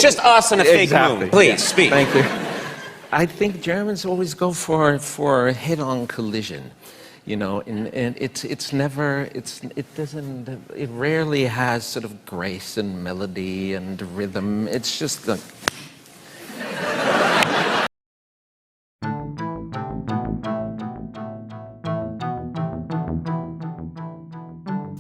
It's just us and a fake moon. Please, speak. Thank you. I think Germans always go for a head-on collision, you know, and it rarely has sort of grace and melody and rhythm. It's just the...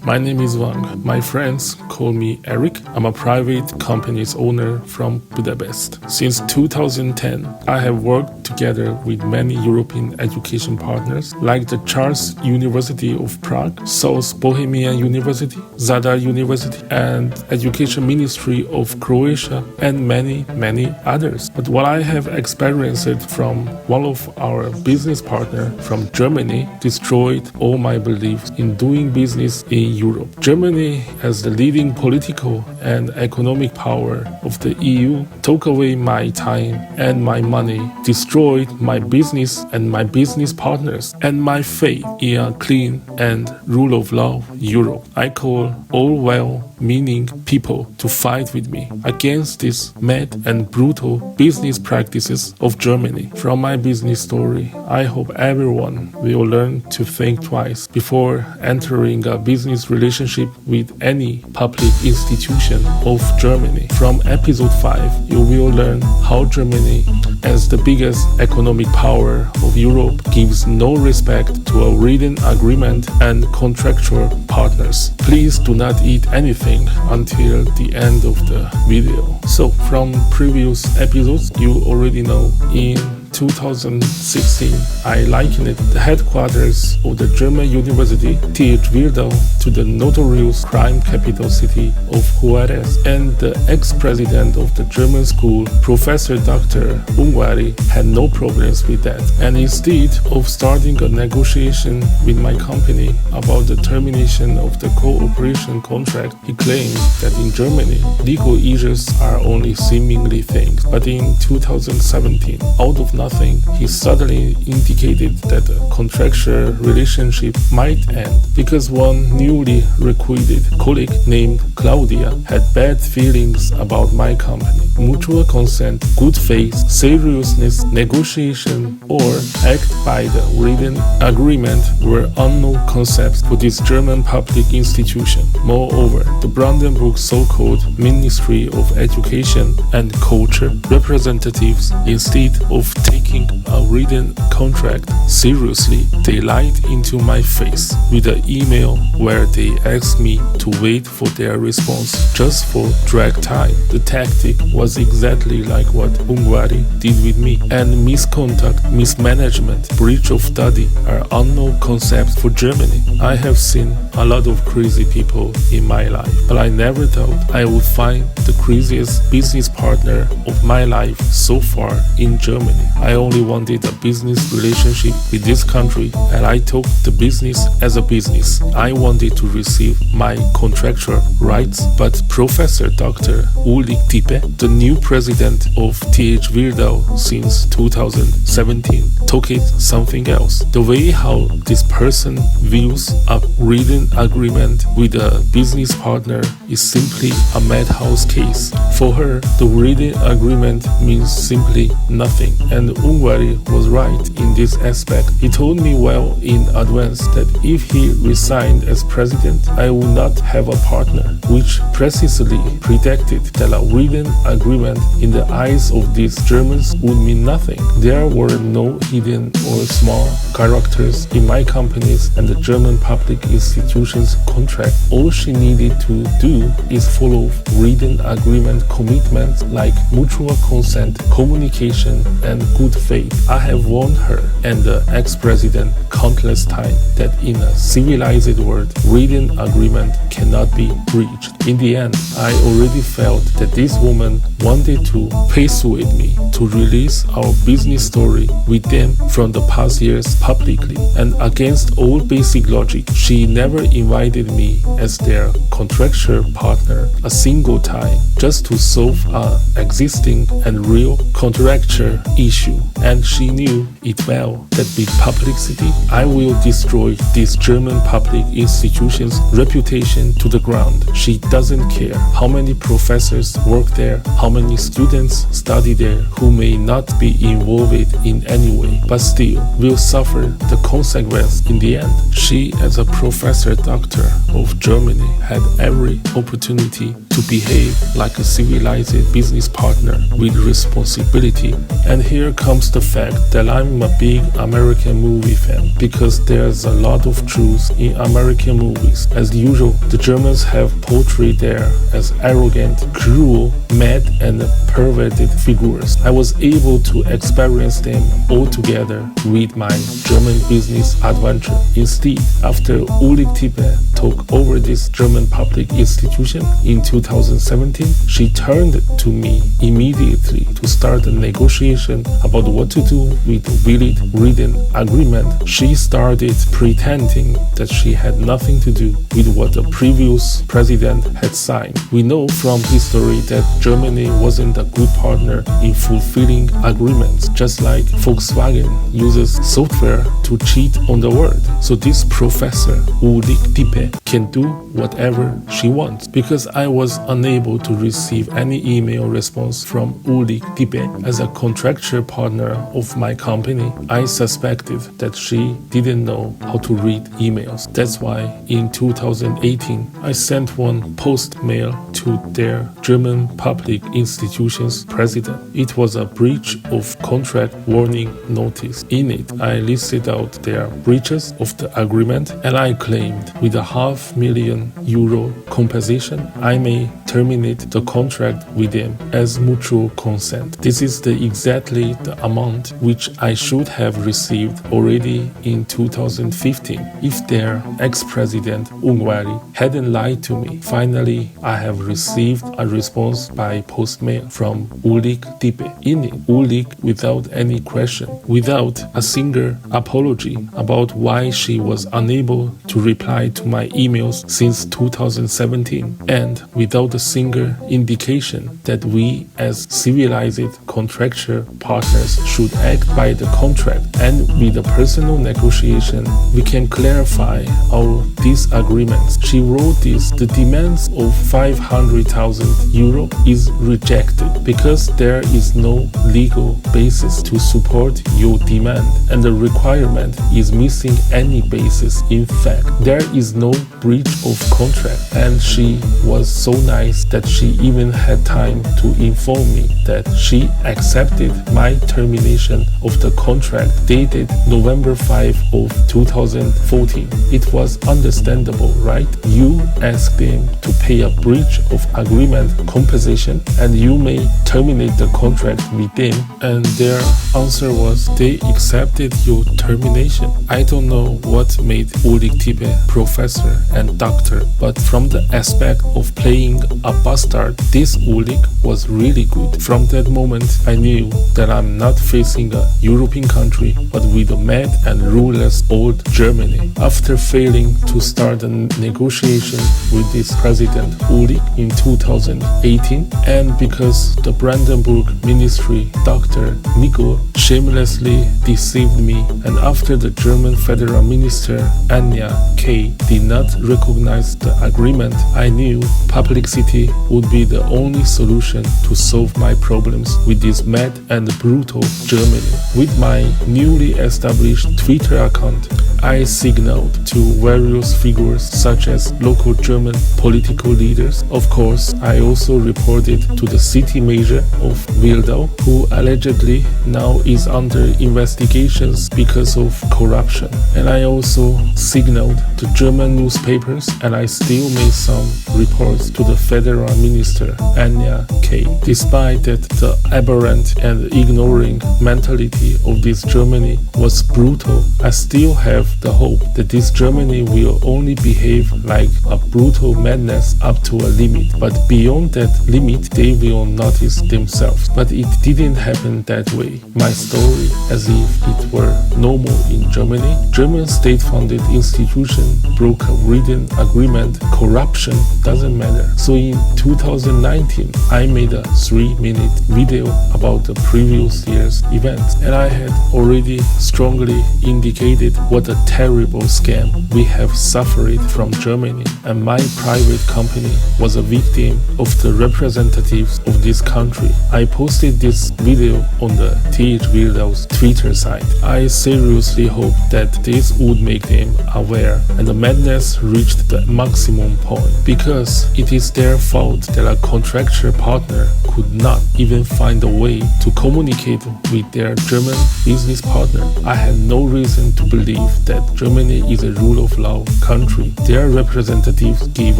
My name is Wang. My friends call me Eric. I'm a private company's owner from Budapest. Since 2010, I have worked together with many European education partners like the Charles University of Prague, South Bohemian University, Zadar University, and Education Ministry of Croatia, and many, many others. But what I have experienced from one of our business partners from Germany destroyed all my beliefs in doing business in Europe. Germany, as the leading political and economic power of the EU, took away my time and my money, destroyed my business and my business partners, and my faith in a clean and rule of law Europe. I call all well-meaning people to fight with me against these mad and brutal business practices of Germany. From my business story, I hope everyone will learn to think twice before entering a business relationship with any public institution of Germany. From episode 5, you will learn how Germany, as the biggest economic power of Europe, gives no respect to a written agreement and contractual partners. Please do not eat anything until the end of the video. So, from previous episodes, you already know in 2016, I likened the headquarters of the German university TH Wildau to the notorious crime capital city of Juarez, and the ex-president of the German school, Professor Dr. Ungwari, had no problems with that. And instead of starting a negotiation with my company about the termination of the cooperation contract, he claimed that in Germany, legal issues are only seemingly things. But in 2017, out of nothing, he suddenly indicated that a contractual relationship might end because one newly recruited colleague named Claudia had bad feelings about my company. Mutual consent, good faith, seriousness, negotiation, or act by the written agreement were unknown concepts for this German public institution. Moreover, the Brandenburg so-called Ministry of Education and Culture representatives, instead of taking a written contract seriously, they lied into my face with an email where they asked me to wait for their response just for drag time. The tactic was exactly like what Ungwari did with me, and misconduct, mismanagement, breach of study are unknown concepts for Germany. I have seen a lot of crazy people in my life, but I never thought I would find the craziest business partner of my life so far in Germany. I only wanted a business relationship with this country, and I took the business as a business. I wanted to receive my contractual rights, but Professor Dr. Ulrich Tippe, the new president of TH Wildau since 2017, took it something else. The way how this person views a written agreement with a business partner is simply a madhouse case. For her, the written agreement means simply nothing, and Ungwari was right in this aspect. He told me well in advance that if he resigned as president, I would not have a partner, which precisely predicted that a written agreement in the eyes of these Germans would mean nothing. There were no hidden or small characters in my company's and the German public institutions contract. All she needed to do is follow written agreement commitments like mutual consent, communication, and good faith. I have warned her and the ex-president countless times that in a civilized world, written agreement cannot be breached. In the end, I already felt that this woman wanted to persuade me to release our business story with them from the past years publicly, and against all basic logic, she never invited me as their contractual partner a single time just to solve an existing and real contractual issue. And she knew it well that with publicity, I will destroy this German public institution's reputation to the ground. She doesn't care how many professors work there, how many students study there who may not be involved in any way, but still will suffer the consequence in the end. She, as a professor doctor of Germany, had every opportunity to behave like a civilized business partner with responsibility. And here comes the fact that I'm a big American movie fan, because there's a lot of truth in American movies. As usual, the Germans have portrayed there as arrogant, cruel, mad and perverted figures. I was able to experience them all together with my German business adventure. Instead, after Ulrich Tippe took over this German public institution in 2017, she turned to me immediately to start a negotiation about what to do with the written agreement. She started pretending that she had nothing to do with what the previous president had signed. We know from history that Germany wasn't a good partner in fulfilling agreements, just like Volkswagen uses software to cheat on the world. So this professor, Ulrich Tippe, can do whatever she wants. Because I was unable to receive any email response from Ulrich Tippe as a contractual partner of my company, I suspected that she didn't know how to read emails. That's why in 2018, I sent one post mail to their German public institution's president. It was a breach of contract warning notice. In it, I listed out their breaches of the agreement, and I claimed with a €500,000 compensation, I may terminate the contract with them as mutual consent. This is exactly the amount which I should have received already in 2015 if their ex-president Ungwari hadn't lied to me. Finally, I have received a response by post mail from Ulrich Tippe. In it, Ulrich, without any question, without a single apology about why she was unable to reply to my emails since 2017, and without a single indication that we as civilized contractual partners should act by the contract, and with a personal negotiation we can clarify our disagreements. She wrote this: the demands of €500,000 is rejected because there is no legal basis to support your demand, and the requirement is missing any basis. In fact, there is no breach of contract. And she was so nice that she even had time to inform me that she accepted my termination of the contract dated November 5 of 2014. It was understandable, right? You asked them to pay a breach of agreement compensation, and you may terminate the contract with them, and their answer was they accepted your termination. I don't know what made Ulrich Tippe professor and doctor, but from the aspect of playing a bastard, this Ulrich was really good. From that moment, I knew that I'm not facing a European country, but with a mad and ruleless old Germany. After failing to start a negotiation with this president Ulrich in 2018, and because the Brandenburg ministry Dr. Nico shamelessly deceived me, and after the German federal minister Anja K did not recognize the agreement, I knew publicity would be the only solution to solve my problems with this mad and brutal Germany. With my newly established Twitter account, I signaled to various figures such as local German political leaders. Of course, I also reported to the city mayor of Wildau, who allegedly now is under investigations because of corruption. And I also signaled to German newspapers, and I still made some reports to the federal minister Anja K. Despite that the aberrant and ignoring mentality of this Germany was brutal, I still have the hope that this Germany will only behave like a brutal madness up to a limit, but beyond that limit they will notice themselves. But it didn't happen that way. My story, as if it were normal in Germany, German state-funded institution broke a written agreement. Corruption doesn't matter. So in 2019, I made a 3-minute video about the previous year's event, and I had already strongly indicated what a terrible scam we have suffered from Germany, and my private company was a victim of the representatives of this country. I posted this video on the TH Wildau's Twitter site. I seriously hope that this would make them aware, and the madness reached the maximum point, because it is their fault that a contractual partner could not even find a way to communicate with their German business partner. I had no reason to believe that Germany is a rule of law country. Their representatives gave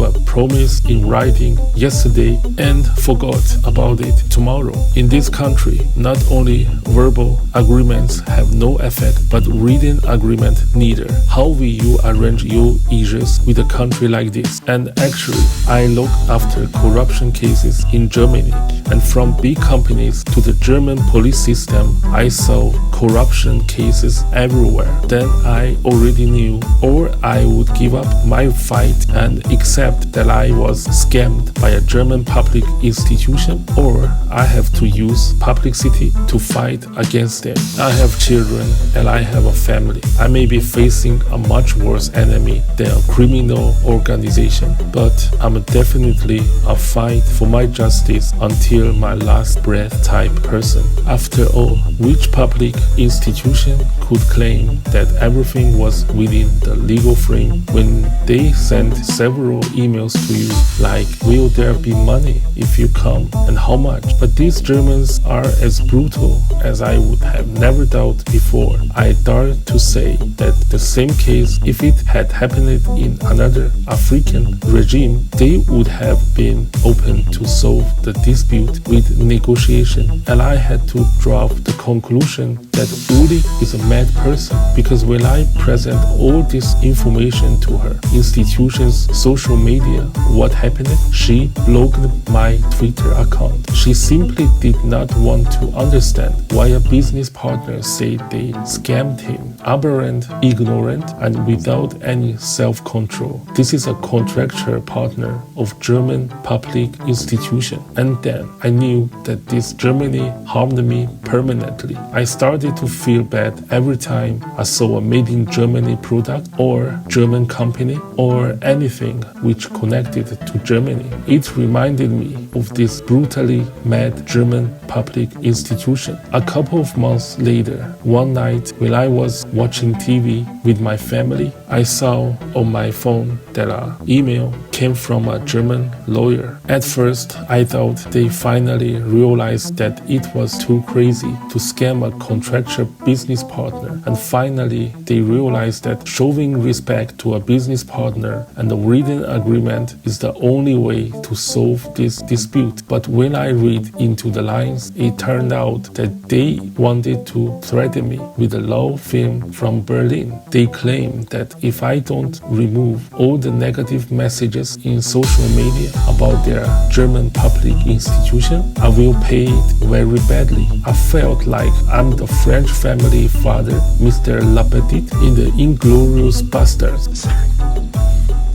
a promise in writing yesterday and forgot about it tomorrow. In this country, not only verbal agreements have no effect, but written agreement neither. How will you arrange your issues with a country like this? And actually, I look after corruption cases in Germany, and from big companies to the German police system, I saw corruption cases everywhere. Then I already knew, or I would give up my fight and accept that I was scammed by a German public institution, or I have to use publicity to fight against them. I have children and I have a family. I may be facing a much worse enemy than a criminal organization, but I'm definitely a fight for my justice until my last breath type person. After all, which public institution could claim that everything was within the legal frame when they sent several emails to you like, will there be money if you come, and how much? But these Germans are as brutal as I would have never doubted before. I dare to say that the same case, if it had happened in another African regime, they would have been open to solve the dispute with negotiation. And I had to draw the conclusion that Uli is a mad person, because when I present all this information to her institution's social media, what happened? She blocked my Twitter account. She simply did not want to understand why a business partner said they scammed him. Aberrant, ignorant, and without any self-control. This is a contractual partner of German public institution. And then I knew that this Germany harmed me permanently. I started to feel bad every time I saw a made in Germany product or German company or anything which connected to Germany. It reminded me of this brutally mad German public institution. A couple of months later, one night when I was watching TV with my family, I saw on my phone that an email came from a German lawyer. At first, I thought they finally realized that it was too crazy to scam a contractual business partner, and finally they realized that showing respect to a business partner and a written agreement is the only way to solve this dispute. But when I read into the lines, it turned out that they wanted to threaten me with a law firm from Berlin. They claim that if I don't remove all the negative messages in social media about their German public institution, I will pay it very badly. I felt like I'm the French family father, Mr. Lapetit, in the Inglorious Bastards.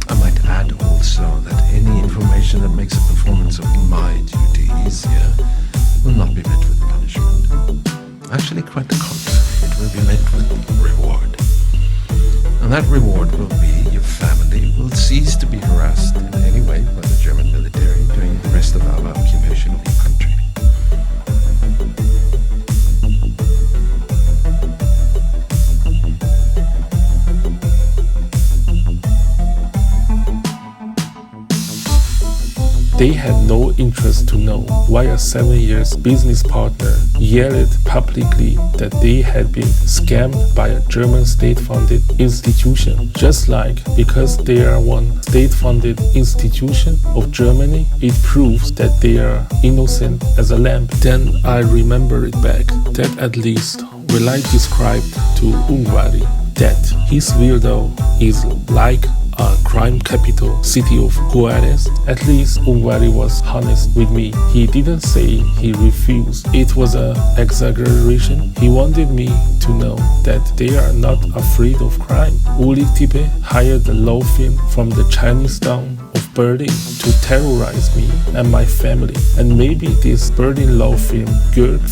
I might add also that any information that makes a performance of my duty easier will not be met with punishment. Actually, quite the contrary, it will be met with reward. And that reward will be your family will cease to be harassed in any way by the German military during the rest of our occupation of your country. They had no interest to know why a 7-year business partner yelled publicly that they had been scammed by a German state-funded institution. Just like because they are one state-funded institution of Germany, it proves that they are innocent as a lamb. Then I remember it back that at least when I described to Ungvari that his Wildau is like a crime capital city of Juarez, at least Ungvari was honest with me. He didn't say he refused. It was an exaggeration. He wanted me to know that they are not afraid of crime. Uli Tipe hired a law firm from the Chinese town of Berlin to terrorize me and my family. And maybe this Berlin law firm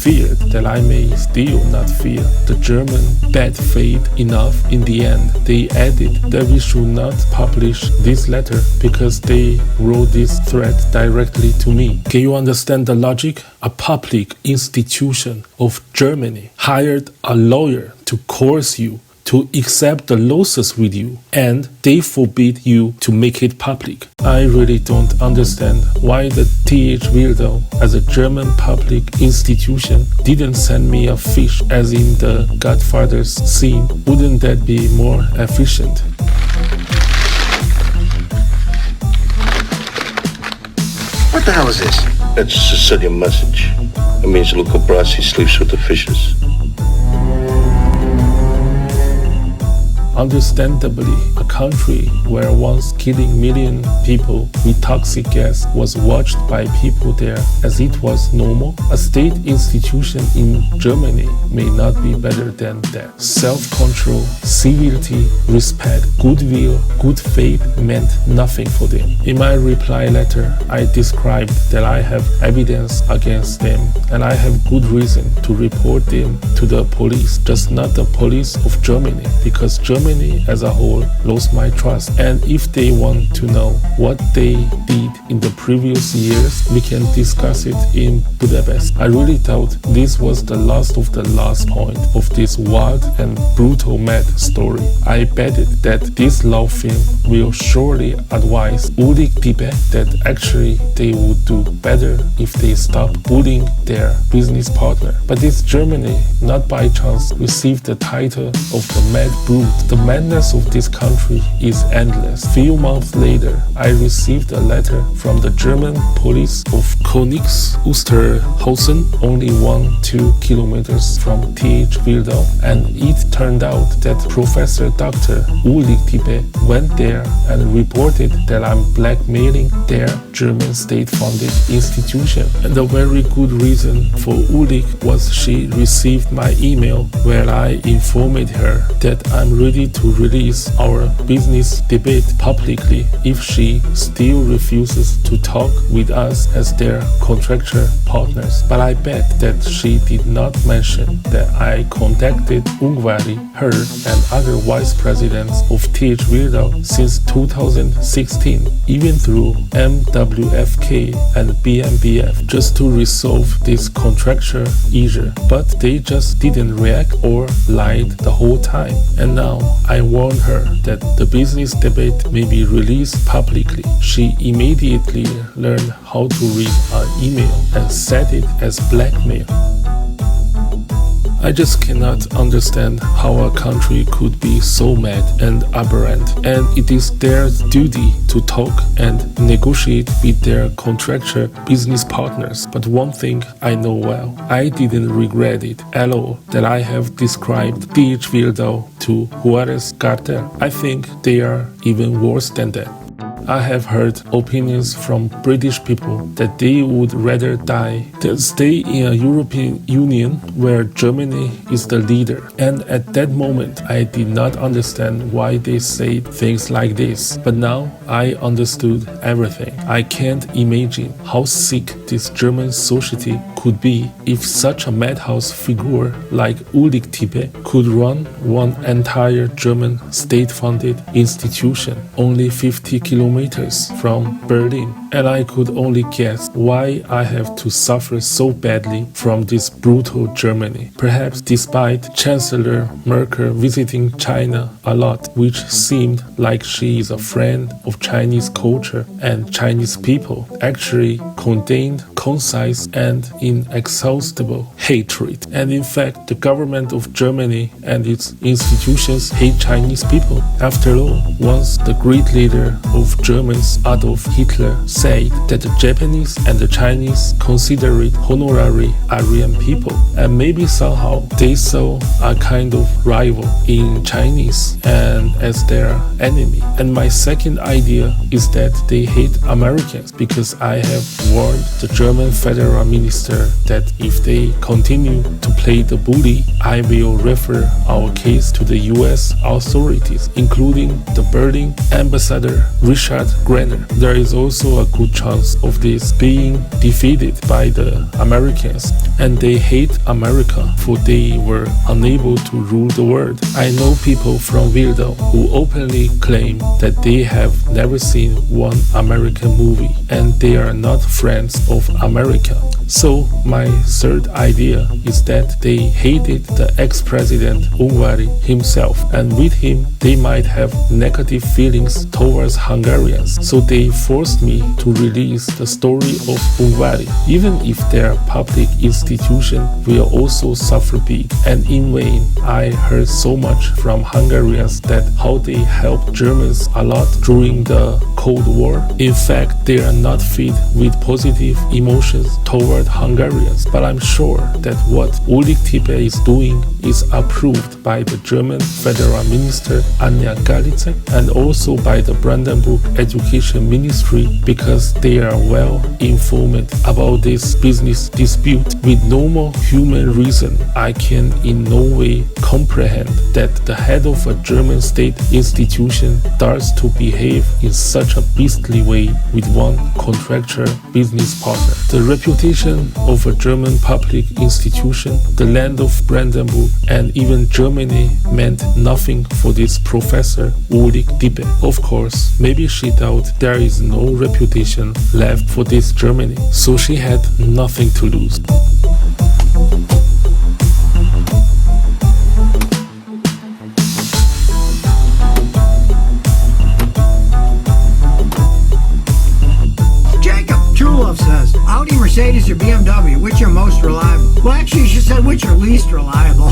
feared that I may still not fear the German bad faith enough. In the end, they added that we should not publish this letter because they wrote this threat directly to me. Can you understand the logic? A public institution of Germany hired a lawyer to coerce you to accept the losses with you, and they forbid you to make it public. I really don't understand why the TH Wildau, as a German public institution, didn't send me a fish as in the Godfather's scene. Wouldn't that be more efficient? What the hell is this? It's a Sicilian message. It means Luca Brasi sleeps with the fishes. Understandably, a country where once killing million people with toxic gas was watched by people there as it was normal, a state institution in Germany may not be better than that. Self-control, civility, respect, goodwill, good faith meant nothing for them. In my reply letter, I described that I have evidence against them and I have good reason to report them to the police, just not the police of Germany, because Germany as a whole lost my trust. And if they want to know what they did in the previous years, we can discuss it in Budapest. I really thought this was the last of the last point of this wild and brutal mad story. I betted that this law firm will surely advise Ulrich Tibet that actually they would do better if they stop bullying their business partner. But this Germany, not by chance, received the title of the mad brute. The madness of this country is endless. Few months later, I received a letter from the German police of Königs-Wusterhausen, only 1-2 kilometers from TH Wildau, and it turned out that Professor Dr. Ulrich Tibet went there and reported that I'm blackmailing their German state-funded institution. And a very good reason for Ulrich was she received my email where I informed her that I'm ready to release our business debate publicly if she still refuses to talk with us as their contractual partners. But I bet that she did not mention that I contacted Ungvari, her, and other vice presidents of TH Wildau since 2016, even through MWFK and BMBF, just to resolve this contractual issue. But they just didn't react or lied the whole time. And now I warned her that the business debate may be released publicly. She immediately learned how to read an email and set it as blackmail. I just cannot understand how a country could be so mad and aberrant, and it is their duty to talk and negotiate with their contractual business partners. But one thing I know well, I didn't regret it at all that I have described TH Wildau to Juarez cartel. I think they are even worse than that. I have heard opinions from British people that they would rather die than stay in a European Union where Germany is the leader. And at that moment, I did not understand why they say things like this. But now I understood everything. I can't imagine how sick this German society could be if such a madhouse figure like Ulrich Tibet could run one entire German state-funded institution only 50 kilometers from Berlin. And I could only guess why I have to suffer so badly from this brutal Germany. Perhaps despite Chancellor Merkel visiting China a lot, which seemed like she is a friend of Chinese culture and Chinese people, actually contained concise and inexhaustible hatred. And in fact, the government of Germany and its institutions hate Chinese people. After all, once the great leader of Germans, Adolf Hitler, said that the Japanese and the Chinese consider it honorary Aryan people, and maybe somehow they saw a kind of rival in Chinese and as their enemy. And my second idea is that they hate Americans because I have warned the German federal minister that if they continue to play the bully, I will refer our case to the US authorities, including the Berlin ambassador Richard Richard Grenner. There is also a good chance of this being defeated by the Americans, and they hate America for they were unable to rule the world. I know people from Wildau who openly claim that they have never seen one American movie and they are not friends of America. So my third idea is that they hated the ex-president Ungvari himself, and with him they might have negative feelings towards Hungarians. So they forced me to release the story of Ungvari, even if their public institution will also suffer big. And in vain, I heard so much from Hungarians that how they helped Germans a lot during the Cold War. In fact, they are not filled with positive emotions toward Hungarians, but I'm sure that what Ulrich Tippe is doing is approved by the German Federal Minister Anja Galitzek and also by the Brandenburg Education Ministry because they are well informed about this business dispute. With normal human reason, I can in no way comprehend that the head of a German state institution starts to behave in such a beastly way with one contractual business partner. The reputation of a German public institution, the land of Brandenburg, and even Germany meant nothing for this professor Ulrich Tippe. Of course, maybe she thought there is no reputation left for this Germany, so she had nothing to lose. Says, Audi, Mercedes, or BMW, which are most reliable? Well, actually, you should say which are least reliable.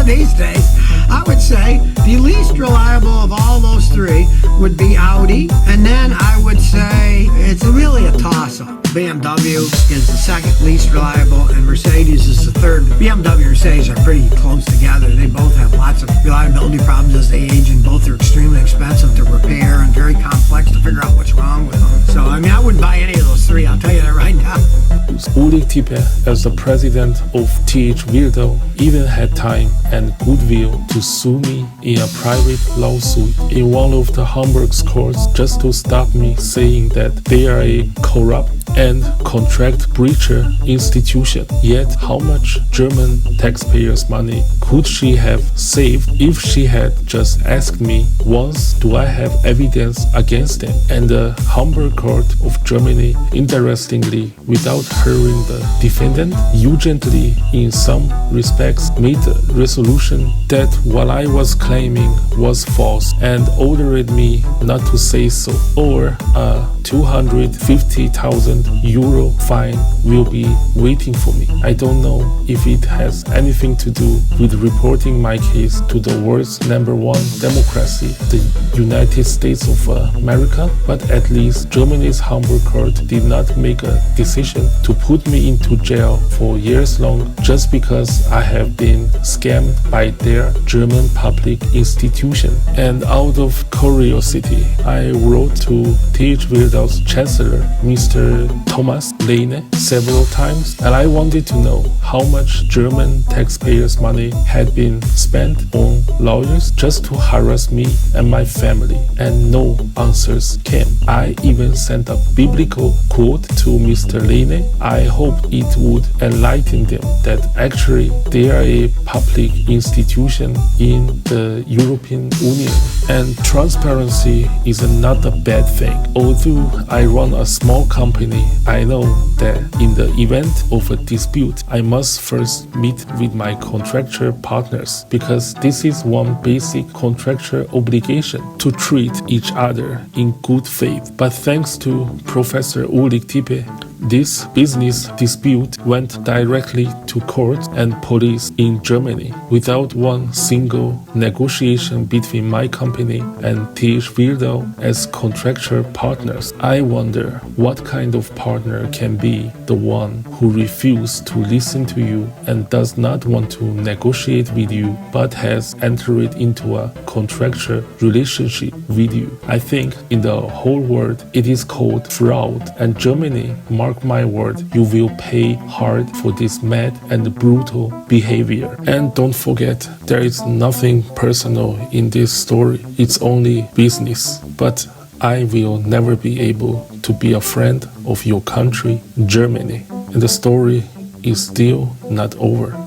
These days, I would say the least reliable of all those three would be Audi, and then I would say it's really a toss-up. BMW is the second least reliable, and Mercedes is the third. BMW and Mercedes are pretty close together. They both have lots of reliability problems as they age, and both are extremely expensive to repair and very complex to figure out what's wrong with them. So, I mean, I wouldn't buy any of those three, I'll tell you that right now. Ulrich Tippe, as the president of TH Wildau, even had time and goodwill to sue me in a private lawsuit in one of the Hamburg's courts just to stop me saying that they are a corrupt and contract breacher institution. Yet how much German taxpayers' money could she have saved if she had just asked me once, do I have evidence against them? And the Hamburg court of Germany, interestingly, without hearing the defendant, urgently in some respects made a resolution that what I was claiming was false and ordered me not to say so, or a 250,000 euro fine will be waiting for me. I don't know if it has anything to do with reporting my case to the world's #1 democracy, the United States of America, but at least Germany's Hamburg court did not make a decision to put me into jail for years long just because I have been scammed by their German public institution. And out of curiosity, I wrote to TH Wildau's chancellor, Mr. Thomas Lehne, several times, and I wanted to know how much German taxpayers' money had been spent on lawyers just to harass me and my family, and no answers came. I even sent a biblical quote to Mr. Lehne. I hoped it would enlighten them that actually they are a public institution in the European Union, and transparency is not a bad thing. Although I run a small company, I know that in the event of a dispute, I must first meet with my contractual partners because this is one basic contractual obligation to treat each other in good faith. But thanks to Professor Ulrich Tippe, this business dispute went directly to court and police in Germany without one single negotiation between my company and TH Wildau as contractual partners. I wonder what kind of partner can be the one who refuses to listen to you and does not want to negotiate with you but has entered into a contractual relationship with you. I think in the whole world it is called fraud, and Germany, mark my word, you will pay hard for this mad and brutal behavior. And don't forget, there is nothing personal in this story. It's only business. But I will never be able to be a friend of your country, Germany. And the story is still not over.